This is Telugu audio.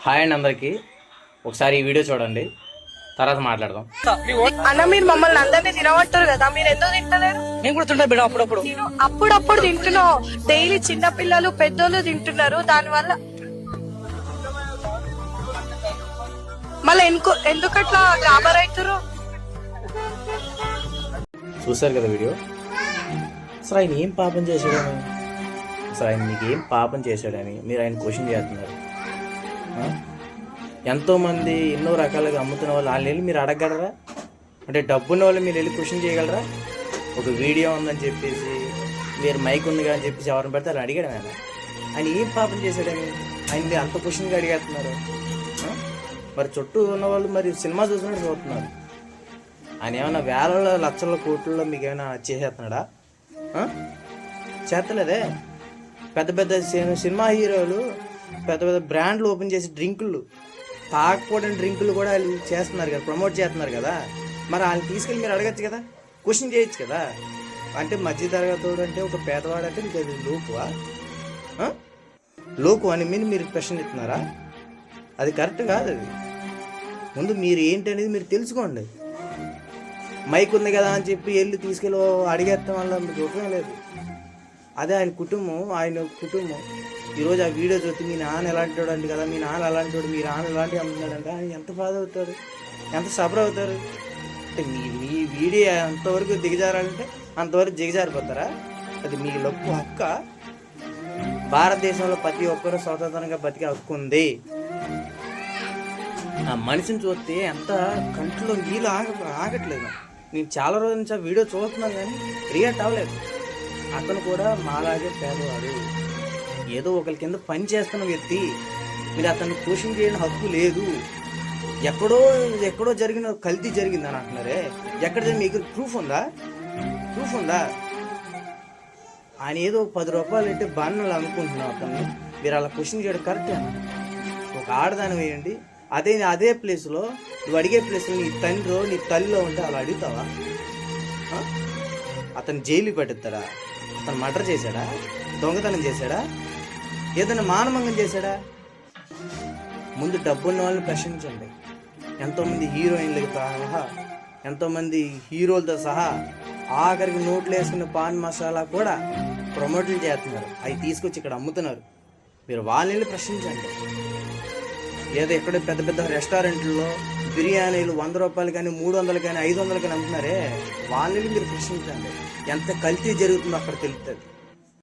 హాయ్ అండి అందరికి. ఒకసారి ఈ వీడియో చూడండి, తర్వాత మాట్లాడదాం. అన్న మీరు మమ్మల్ని అందరినీ తినమంటారు కదా, మీరు ఎందుకు తింటలేరు? నేను కూడా తింటా బిడ్డ, అప్పుడప్పుడు అప్పుడప్పుడు తింటున్నావు. డైలీ చిన్న పిల్లలు పెద్దోళ్ళు తింటున్నారు. దానివల్ల మళ్ళీ ఎందుకట్లా గాబర్ అవుతారు? చూసారు కదా వీడియో. అసలు ఆయన ఏం పాపం చేశాడని, అసలు ఆయన మీకు ఏం పాపం చేశాడని మీరు ఆయన క్వశ్చన్ చేస్తున్నారు. ఎంతోమంది ఎన్నో రకాలుగా అమ్ముతున్న వాళ్ళు వెళ్ళి మీరు అడగలరా? అంటే డబ్బున్న వాళ్ళు మీరు వెళ్ళి క్వశ్చన్ చేయగలరా? ఒక వీడియో ఉందని చెప్పేసి మీరు మైక్ ఉందిగా అని చెప్పేసి ఎవరిని పెడితే అలా అడిగాడు ఆయన ఏం పాపం చేశాడని ఆయన మీరు అంత క్వశ్చన్గా అడిగేస్తున్నారు. మరి చుట్టూ ఉన్న వాళ్ళు మరి సినిమా చూసినట్టు చూస్తున్నారు. ఆయన ఏమైనా వేల లక్షల కోట్లలో మీకు ఏమైనా చేసేస్తున్నాడా? చేస్తలేదే. పెద్ద పెద్ద సినిమా హీరోలు పెద్ద పెద్ద బ్రాండ్లు ఓపెన్ చేసి డ్రింకులు, తాగకూడని డ్రింకులు కూడా వాళ్ళు చేస్తున్నారు కదా, ప్రమోట్ చేస్తున్నారు కదా. మరి వాళ్ళని తీసుకెళ్ళి మీరు అడగచ్చు కదా, క్వశ్చన్ చేయొచ్చు కదా. అంటే మధ్య తరగతోడు అంటే ఒక పేదవాడు అంటే మీకు అది లోకువా? లోకు అని మీరు ప్రశ్న ఇస్తున్నారా? అది కరెక్ట్ కాదు. అది ముందు మీరు ఏంటి అనేది మీరు తెలుసుకోండి. మైక్ ఉంది కదా అని చెప్పి వెళ్ళి తీసుకెళ్ళి అడిగేస్తాం వల్ల మీకు ఉపయోగం లేదు. అదే ఆయన కుటుంబం ఈరోజు ఆ వీడియో చూస్తే మీ నాన్న ఎలాంటి వాడు అండి కదా, మీ నాన్న అలాంటి వాడు, మీ నాన్న ఎలాంటి అమ్ముతున్నాడంటే ఆయన ఎంత బాధ అవుతారు, ఎంత సఫర్ అవుతారు. అంటే మీ వీడియో ఎంతవరకు దిగజారాలంటే అంతవరకు దిగజారిపోతారా? అది మీ లొక్కు హక్క. భారతదేశంలో ప్రతి ఒక్కరూ స్వతంత్రంగా బతికే హక్కు ఉంది. ఆ మనిషిని చూస్తే ఎంత కంట్లో నీళ్ళు ఆగట్లేదు. నేను చాలా రోజుల నుంచి ఆ వీడియో చూస్తున్నాను కానీ రియాక్ట్ అవ్వలేదు. అతను కూడా మాలాగే పేదవాడు, ఏదో ఒకరి కింద పని చేస్తున్న వ్యక్తి. మీరు అతన్ని క్వశ్చన్ చేయని హక్కు లేదు. ఎక్కడో జరిగిన కల్తీ జరిగిందని అంటున్నారే, ఎక్కడ మీకు ప్రూఫ్ ఉందా? ఆయన ఏదో 10 రూపాయలు అంటే బాణాలు అనుకుంటున్నావు అతన్ని. మీరు అలా క్వశ్చన్ చేయడం కరెక్టే. ఒక ఆడదాని వేయండి, అదే ప్లేస్లో నువ్వు అడిగే ప్లేస్లో నీ తండ్రి నీ తల్లిలో ఉంటే అలా అడుగుతావా? అతను జైలు పెట్టిస్తాడా? అతను మర్డర్ చేశాడా? దొంగతనం చేశాడా? ఏదైనా మానభంగం చేశాడా? ముందు డబ్బున్న వాళ్ళని ప్రశ్నించండి. ఎంతోమంది హీరోయిన్లతో సహా, ఎంతోమంది హీరోలతో సహా ఆఖరికి నోట్లు వేసుకున్న పాన్ మసాలా కూడా ప్రమోట్లు చేస్తున్నారు. అవి తీసుకొచ్చి ఇక్కడ అమ్ముతున్నారు. మీరు వాళ్ళని ప్రశ్నించండి. లేదా ఎక్కడ పెద్ద పెద్ద రెస్టారెంట్లో బిర్యానీలు 100 రూపాయలు కానీ 300 కానీ 500 కానీ అమ్ముతున్నారే, వాళ్ళని మీరు ప్రశ్నించండి. ఎంత కల్తీ జరుగుతుందో అక్కడ తెలుస్తుంది.